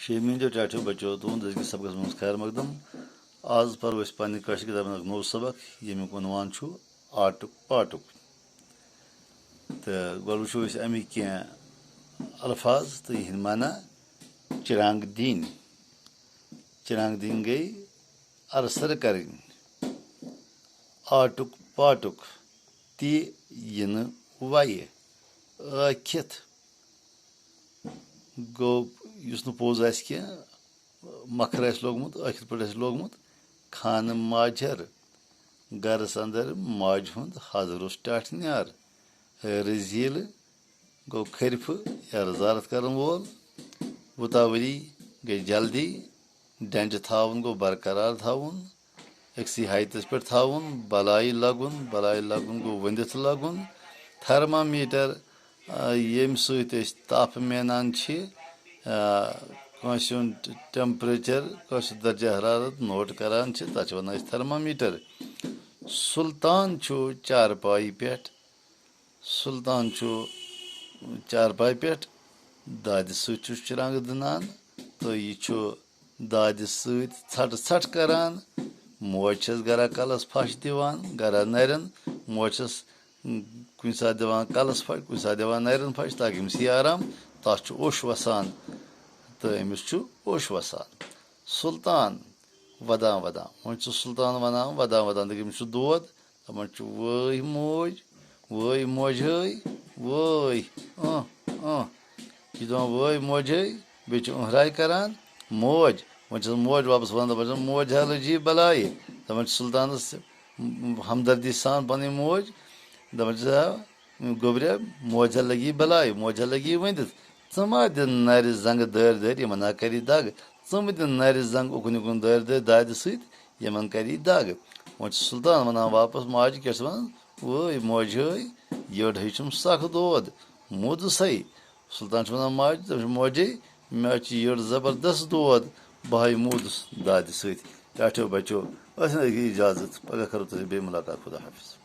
शेमीो टाठो बचो तुंद सबक मज खैर मकदम। आज परो पे किताब नौ सबक यमुक उनवान आटुक पाटुक। तो गो वो अमिक क्या अल्फाज तो यह माना चिरांग दीन। चिरांग दीन गई अरसर कर आटुक पाटुक ती इन वाय आखित गो पोज मखर लोगमुत आखिर पे लोगमुत खान माझर गरस अंदर माज हुंद हाजर टाठन्यार रजील गो खरफ या रजारत कर वोल उतावली गई जल्दी डंज थावन गो बरकरार थावन अक्सी हाइतस पे थावन बलाई लगुन गो वंदित लगुन थर्मामीटर यम ताप मेनान टेम्परेचर दर्जा हरारत नोट करान तथ वन थर्मामीटर। सुल्तान चारपाई पे सुल्तान चारपाई पे दाद चिरांग दनान तो यह दाद सट सट करान मोज गरा कलस फश दिवान गरा नरन मोज कुन सात दिवान कलस फश कुन सात दिवान नरन फश ताकि अमिस यह आराम तथ ओश वसान तो अमिस ओश वसान। सुल्तान वदान वदान वो सुल्तान वनान वदान वदान अमिस दोद दपान वही मोज हई वही यह दपान वही मोज हई बे उहराई करान मोज वो मोज वापस वन दपान मोज हा लजी बलाई दपान सुल्तानस हमदर्दी सान पन मोज दपान गोबरे मोज हा लगी बलाई मोज हा लगी वंदित मा दिन नर जंग दर दर यमन ना करी दग षम दिन नर जंग उकुन उकुन दर दर दाद समन करी दग वो सुल्तान वनान वापस माज क्या वन वही मोज हई योड़ हई सख दोद मुदस हई सुल्तान वन माज मोजे मे योड़ जबरदस्त दोद बह मुदस दाद टाठो बचो इजाजत पगह करो तुम बे मुलाकात खुदा हाफिज।